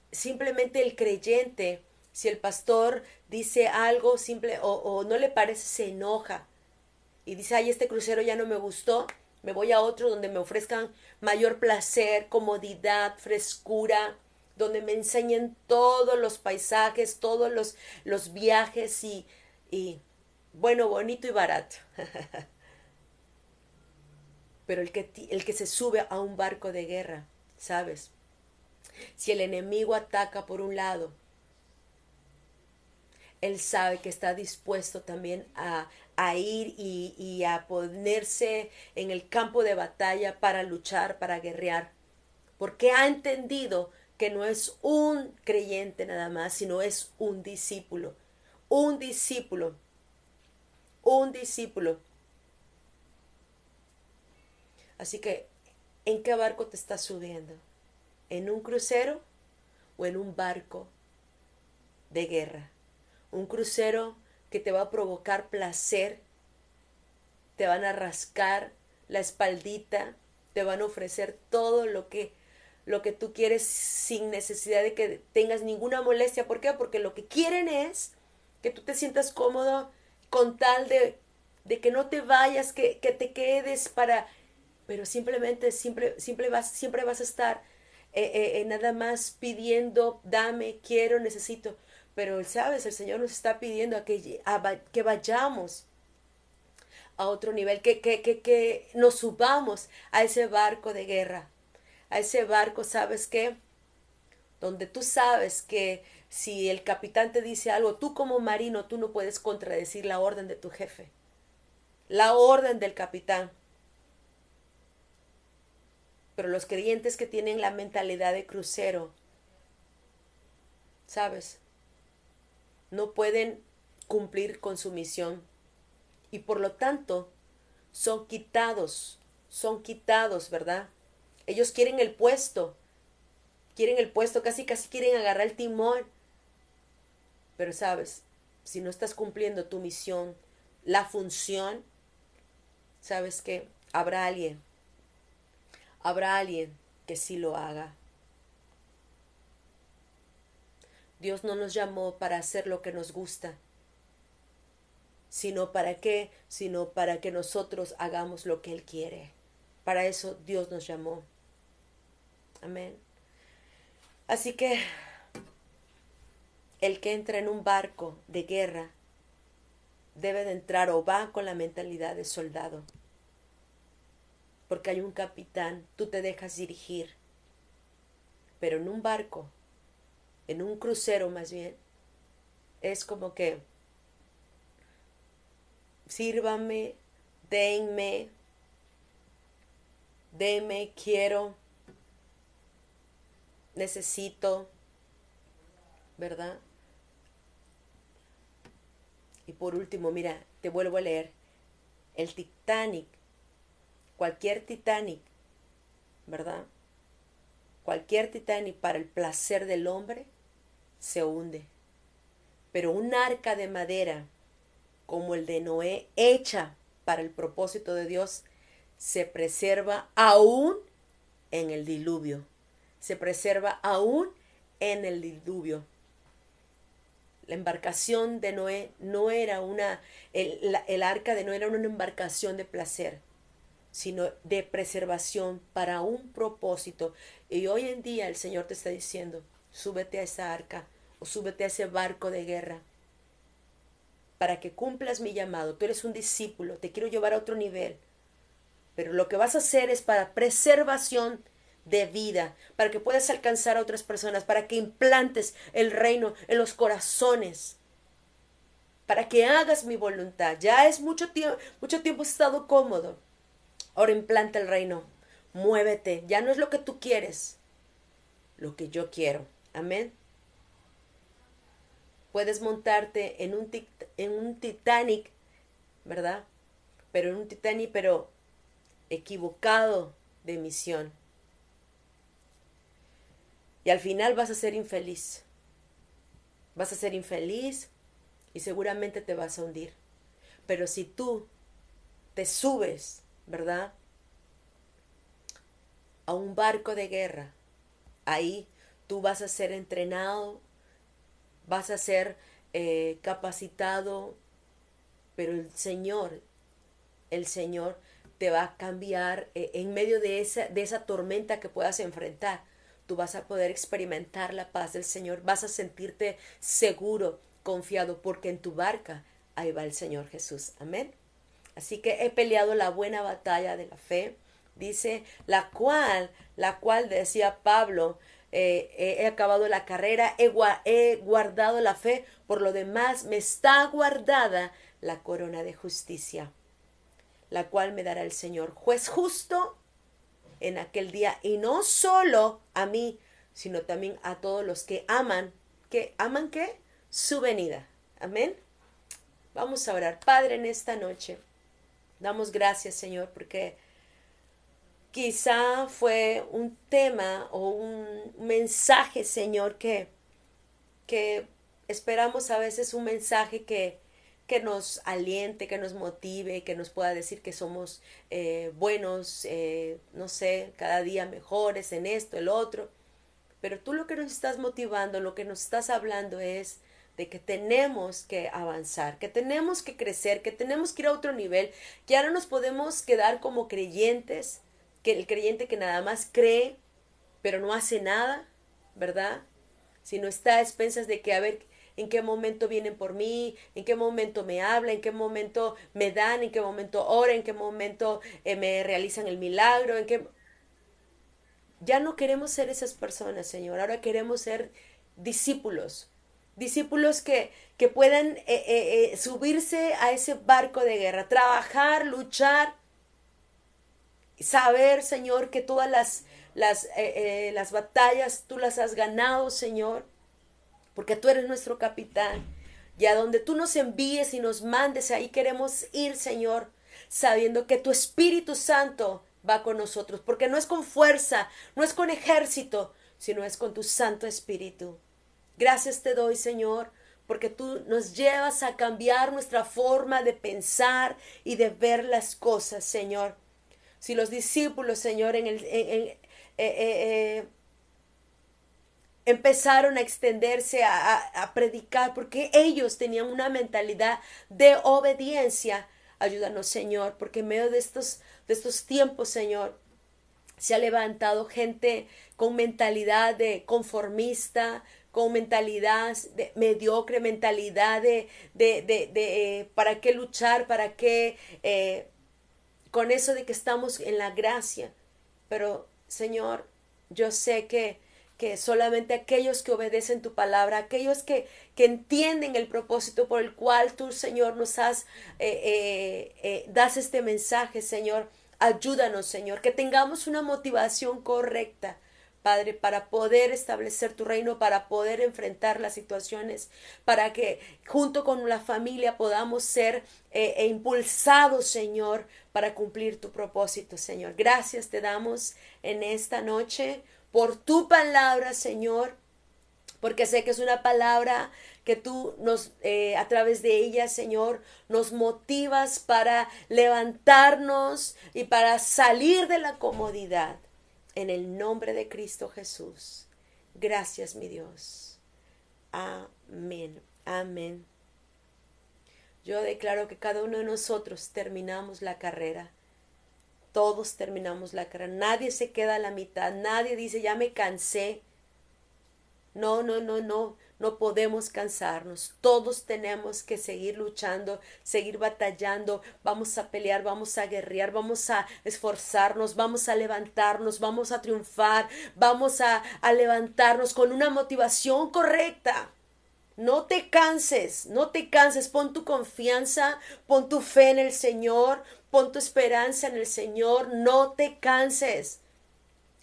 simplemente el creyente, si el pastor dice algo simple o no le parece, se enoja y dice, ay, este crucero ya no me gustó, me voy a otro donde me ofrezcan mayor placer, comodidad, frescura, donde me enseñen todos los paisajes, todos los viajes y, bueno, bonito y barato. Pero el que se sube a un barco de guerra, ¿sabes? Si el enemigo ataca por un lado, él sabe que está dispuesto también a ir y a ponerse en el campo de batalla para luchar, para guerrear, porque ha entendido que no es un creyente nada más, sino es un discípulo, un discípulo, un discípulo. Así que, ¿en qué barco te estás subiendo? ¿En un crucero o en un barco de guerra? Un crucero que te va a provocar placer, te van a rascar la espaldita, te van a ofrecer todo lo que tú quieres sin necesidad de que tengas ninguna molestia. ¿Por qué? Porque lo que quieren es que tú te sientas cómodo con tal de que no te vayas, que te quedes para... Pero simplemente siempre vas a estar nada más pidiendo, dame, quiero, necesito. Pero, ¿sabes? El Señor nos está pidiendo que vayamos a otro nivel, que nos subamos a ese barco de guerra, a ese barco, ¿sabes qué? Donde tú sabes que si el capitán te dice algo, tú como marino, tú no puedes contradecir la orden de tu jefe, la orden del capitán. Pero los creyentes que tienen la mentalidad de crucero, ¿sabes? No pueden cumplir con su misión y por lo tanto son quitados, ¿verdad? Ellos quieren el puesto, casi casi quieren agarrar el timón, pero sabes, si no estás cumpliendo tu misión, la función, sabes que habrá alguien que sí lo haga. Dios no nos llamó para hacer lo que nos gusta, sino para qué, sino para que nosotros hagamos lo que Él quiere. Para eso Dios nos llamó. Amén. Así que el que entra en un barco de guerra debe de entrar o va con la mentalidad de soldado. Porque hay un capitán, tú te dejas dirigir. Pero en un barco, en un crucero más bien, es como que sírvame, denme, deme, quiero, necesito, ¿verdad? Y por último, mira, te vuelvo a leer. El Titanic, cualquier Titanic, ¿verdad? Cualquier Titanic para el placer del hombre se hunde. Pero un arca de madera como el de Noé, hecha para el propósito de Dios, se preserva aún en el diluvio. Se preserva aún en el diluvio. La embarcación de Noé no era el arca de Noé era una embarcación de placer, sino de preservación para un propósito. Y hoy en día el Señor te está diciendo, súbete a esa arca o súbete a ese barco de guerra para que cumplas mi llamado. Tú eres un discípulo, te quiero llevar a otro nivel, pero lo que vas a hacer es para preservación de vida, para que puedas alcanzar a otras personas, para que implantes el reino en los corazones, para que hagas mi voluntad. Ya es mucho tiempo has estado cómodo. Ahora implanta el reino. Muévete. Ya no es lo que tú quieres, lo que yo quiero. Amén. Puedes montarte en un Titanic, ¿verdad? Pero en un Titanic, pero equivocado de misión. Y al final vas a ser infeliz. Vas a ser infeliz y seguramente te vas a hundir. Pero si tú te subes, ¿verdad?, a un barco de guerra, ahí tú vas a ser entrenado, vas a ser capacitado, pero el Señor te va a cambiar en medio de esa tormenta que puedas enfrentar. Tú vas a poder experimentar la paz del Señor, vas a sentirte seguro, confiado, porque en tu barca ahí va el Señor Jesús. Amén. Así que he peleado la buena batalla de la fe, dice, la cual decía Pablo, he acabado la carrera, he guardado la fe, por lo demás me está guardada la corona de justicia, la cual me dará el Señor, juez justo, en aquel día, y no solo a mí, sino también a todos los que aman, ¿aman qué? Su venida. Amén. Vamos a orar. Padre, en esta noche damos gracias, Señor, porque quizá fue un tema o un mensaje, Señor, que esperamos a veces un mensaje que nos aliente, que nos motive, que nos pueda decir que somos buenos, no sé, cada día mejores en esto, el otro. Pero tú lo que nos estás motivando, lo que nos estás hablando es de que tenemos que avanzar, que tenemos que crecer, que tenemos que ir a otro nivel, que ya no nos podemos quedar como creyentes, que el creyente que nada más cree, pero no hace nada, ¿verdad? Sino está a expensas de que a ver en qué momento vienen por mí, en qué momento me hablan, en qué momento me dan, en qué momento oran, en qué momento me realizan el milagro, en qué... Ya no queremos ser esas personas, Señor. Ahora queremos ser discípulos. Discípulos que puedan subirse a ese barco de guerra, trabajar, luchar, saber, Señor, que todas las batallas tú las has ganado, Señor, porque tú eres nuestro capitán. Y a donde tú nos envíes y nos mandes, ahí queremos ir, Señor, sabiendo que tu Espíritu Santo va con nosotros, porque no es con fuerza, no es con ejército, sino es con tu Santo Espíritu. Gracias te doy, Señor, porque tú nos llevas a cambiar nuestra forma de pensar y de ver las cosas, Señor. Si los discípulos, Señor, empezaron a extenderse a predicar, porque ellos tenían una mentalidad de obediencia. Ayúdanos, Señor, porque en medio de estos tiempos, Señor, se ha levantado gente con mentalidad de conformista, con mentalidad de mediocre, mentalidad de para qué luchar, para qué, con eso de que estamos en la gracia. Pero, Señor, yo sé que solamente aquellos que obedecen tu palabra, aquellos que entienden el propósito por el cual tú, Señor, nos das este mensaje, Señor, ayúdanos, Señor, que tengamos una motivación correcta, Padre, para poder establecer tu reino, para poder enfrentar las situaciones, para que junto con la familia podamos ser impulsados, Señor, para cumplir tu propósito, Señor. Gracias te damos en esta noche por tu palabra, Señor, porque sé que es una palabra que tú a través de ella, Señor, nos motivas para levantarnos y para salir de la comodidad. En el nombre de Cristo Jesús. Gracias, mi Dios. Amén. Amén. Yo declaro que cada uno de nosotros terminamos la carrera. Todos terminamos la carrera. Nadie se queda a la mitad. Nadie dice, ya me cansé. No, no, no, no. No podemos cansarnos. Todos tenemos que seguir luchando, seguir batallando. Vamos a pelear, vamos a guerrear, vamos a esforzarnos, vamos a levantarnos, vamos a triunfar, vamos a levantarnos con una motivación correcta. No te canses, no te canses. Pon tu confianza, pon tu fe en el Señor, pon tu esperanza en el Señor. No te canses.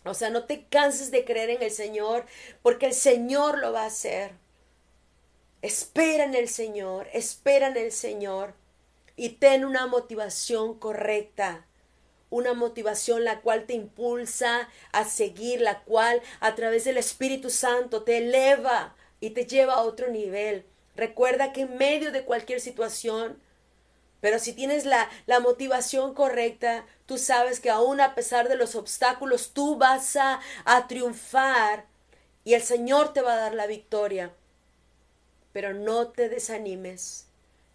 O sea, no te canses de creer en el Señor, porque el Señor lo va a hacer. Espera en el Señor, espera en el Señor y ten una motivación correcta, una motivación la cual te impulsa a seguir, la cual a través del Espíritu Santo te eleva y te lleva a otro nivel. Recuerda que en medio de cualquier situación, pero si tienes la motivación correcta, tú sabes que aún a pesar de los obstáculos, tú vas a triunfar y el Señor te va a dar la victoria. Pero no te desanimes,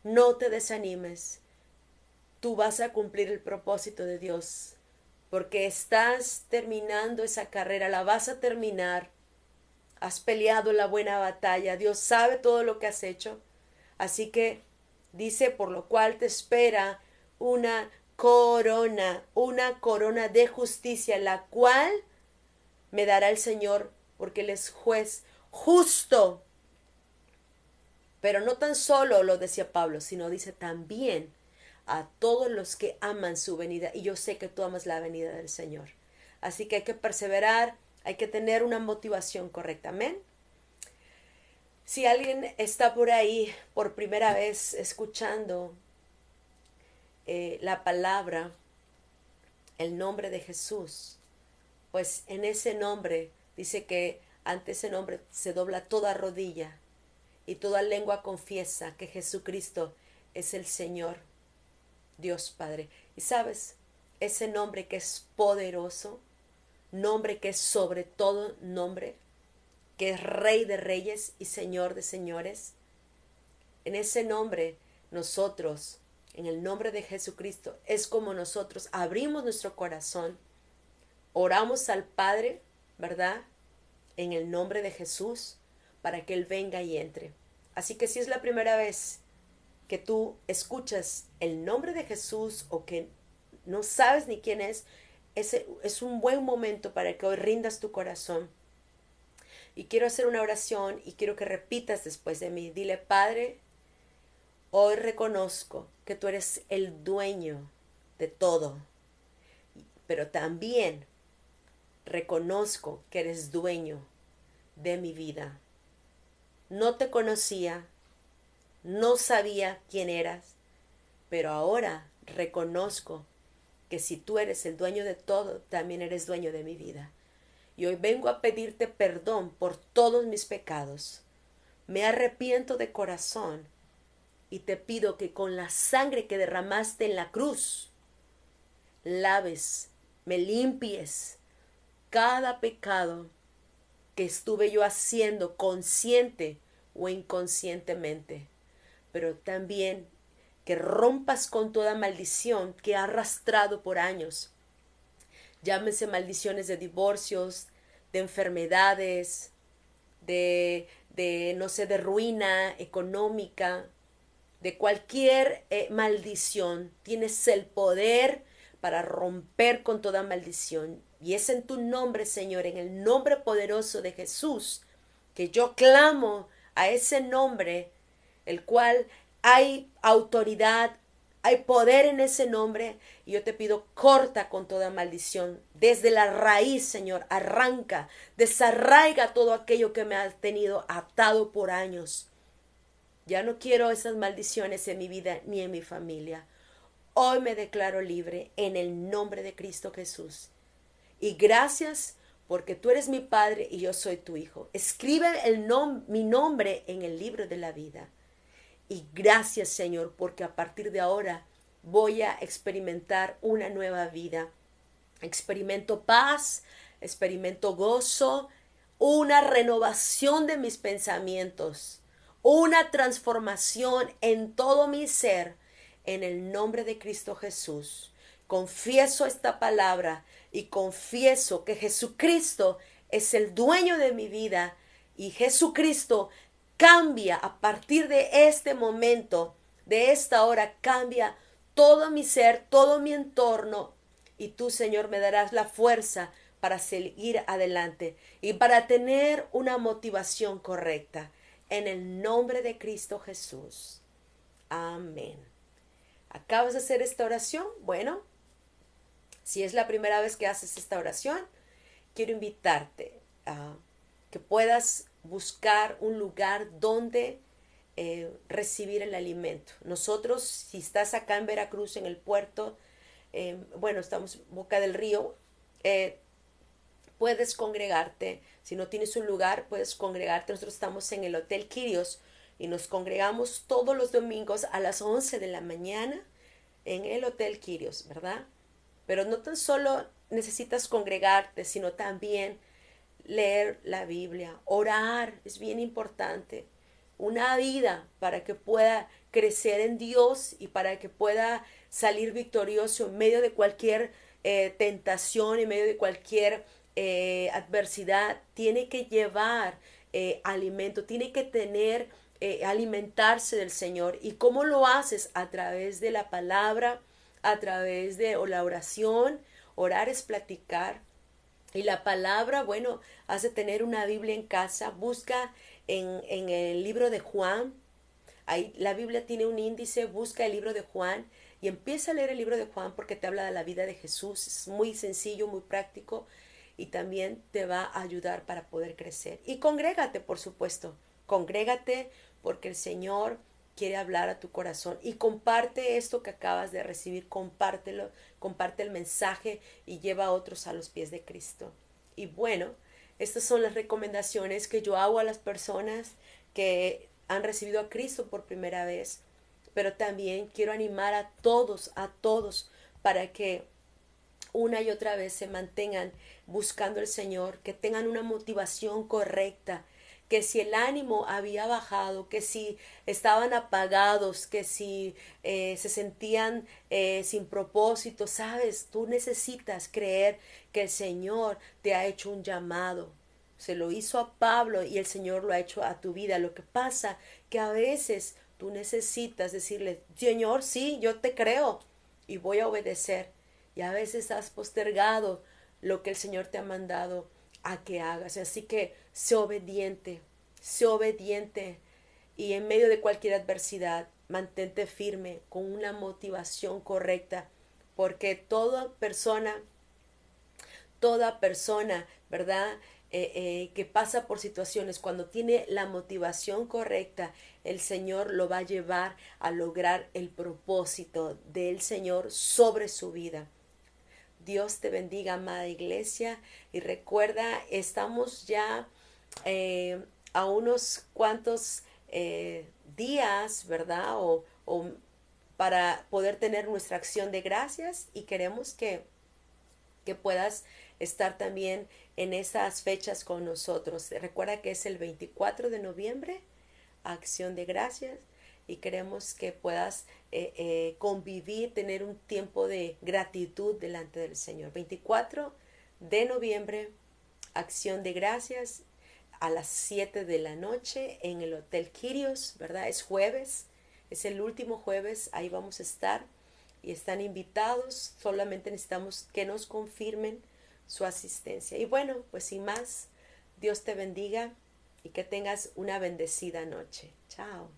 no te desanimes. Tú vas a cumplir el propósito de Dios, porque estás terminando esa carrera, la vas a terminar. Has peleado la buena batalla, Dios sabe todo lo que has hecho. Así que dice, por lo cual te espera una corona de justicia, la cual me dará el Señor, porque Él es juez justo. Pero no tan solo lo decía Pablo, sino dice también a todos los que aman su venida. Y yo sé que tú amas la venida del Señor. Así que hay que perseverar, hay que tener una motivación correcta. Amén. Si alguien está por ahí por primera vez escuchando la palabra, el nombre de Jesús, pues en ese nombre dice que ante ese nombre se dobla toda rodilla y toda lengua confiesa que Jesucristo es el Señor, Dios Padre. Y sabes, ese nombre que es poderoso, nombre que es sobre todo nombre, que es Rey de Reyes y Señor de Señores, en ese nombre nosotros, en el nombre de Jesucristo, es como nosotros abrimos nuestro corazón, oramos al Padre, ¿verdad? En el nombre de Jesús, para que Él venga y entre. Así que si es la primera vez que tú escuchas el nombre de Jesús o que no sabes ni quién ese es un buen momento para que hoy rindas tu corazón. Y quiero hacer una oración y quiero que repitas después de mí. Dile, Padre, hoy reconozco que tú eres el dueño de todo, pero también reconozco que eres dueño de mi vida. No te conocía, no sabía quién eras, pero ahora reconozco que si tú eres el dueño de todo, también eres dueño de mi vida. Y hoy vengo a pedirte perdón por todos mis pecados. Me arrepiento de corazón y te pido que con la sangre que derramaste en la cruz, laves, me limpies cada pecado que estuve yo haciendo consciente o inconscientemente, pero también que rompas con toda maldición que ha arrastrado por años. Llámese maldiciones de divorcios, de enfermedades, no sé, de ruina económica, de cualquier maldición. Tienes el poder para romper con toda maldición. Y es en tu nombre, Señor, en el nombre poderoso de Jesús, que yo clamo a ese nombre, el cual hay autoridad, hay poder en ese nombre. Y yo te pido, corta con toda maldición. Desde la raíz, Señor, arranca, desarraiga todo aquello que me ha tenido atado por años. Ya no quiero esas maldiciones en mi vida ni en mi familia. Hoy me declaro libre en el nombre de Cristo Jesús. Y gracias porque tú eres mi Padre y yo soy tu Hijo. Escribe mi nombre en el libro de la vida. Y gracias, Señor, porque a partir de ahora voy a experimentar una nueva vida. Experimento paz, experimento gozo, una renovación de mis pensamientos, una transformación en todo mi ser, en el nombre de Cristo Jesús. Confieso esta palabra y confieso que Jesucristo es el dueño de mi vida y Jesucristo cambia a partir de este momento, de esta hora, cambia todo mi ser, todo mi entorno. Y tú, Señor, me darás la fuerza para seguir adelante y para tener una motivación correcta. En el nombre de Cristo Jesús. Amén. ¿Acabas de hacer esta oración? Bueno, si es la primera vez que haces esta oración, quiero invitarte a que puedas buscar un lugar donde recibir el alimento. Nosotros, si estás acá en Veracruz, en el puerto, bueno, estamos Boca del Río, puedes congregarte. Si no tienes un lugar, puedes congregarte. Nosotros estamos en el Hotel Quirios y nos congregamos todos los domingos a las 11 de la mañana en el Hotel Quirios, ¿verdad? Pero no tan solo necesitas congregarte, sino también leer la Biblia, orar, es bien importante. Una vida para que pueda crecer en Dios y para que pueda salir victorioso en medio de cualquier tentación, en medio de cualquier adversidad. Tiene que llevar alimento, tiene que tener, alimentarse del Señor. ¿Y cómo lo haces? A través de la palabra, a través de la oración. Orar es platicar. Y la palabra, bueno, has de tener una Biblia en casa. Busca en el libro de Juan. Ahí la Biblia tiene un índice. Busca el libro de Juan y empieza a leer el libro de Juan porque te habla de la vida de Jesús. Es muy sencillo, muy práctico y también te va a ayudar para poder crecer. Y congrégate, por supuesto. Congrégate porque el Señor quiere hablar a tu corazón. Y comparte esto que acabas de recibir, compártelo, comparte el mensaje y lleva a otros a los pies de Cristo. Y bueno, estas son las recomendaciones que yo hago a las personas que han recibido a Cristo por primera vez. Pero también quiero animar a todos, para que una y otra vez se mantengan buscando al Señor, que tengan una motivación correcta, que si el ánimo había bajado, que si estaban apagados, que si se sentían sin propósito, sabes, tú necesitas creer que el Señor te ha hecho un llamado. Se lo hizo a Pablo y el Señor lo ha hecho a tu vida. Lo que pasa que a veces tú necesitas decirle, Señor, sí, yo te creo y voy a obedecer. Y a veces has postergado lo que el Señor te ha mandado a que hagas. Así que sé obediente y en medio de cualquier adversidad mantente firme con una motivación correcta, porque toda persona, ¿verdad? Que pasa por situaciones, cuando tiene la motivación correcta, el Señor lo va a llevar a lograr el propósito del Señor sobre su vida. Dios te bendiga, amada iglesia, y recuerda, estamos ya a unos cuantos días, ¿verdad? O para poder tener nuestra acción de gracias y queremos que puedas estar también en esas fechas con nosotros. Recuerda que es el 24 de noviembre, Acción de Gracias, y queremos que puedas convivir, tener un tiempo de gratitud delante del Señor. 24 de noviembre, Acción de Gracias, a las 7 de la noche en el Hotel Quirios, ¿verdad? Es jueves, es el último jueves, ahí vamos a estar y están invitados, solamente necesitamos que nos confirmen su asistencia. Y bueno, pues sin más, Dios te bendiga y que tengas una bendecida noche. Chao.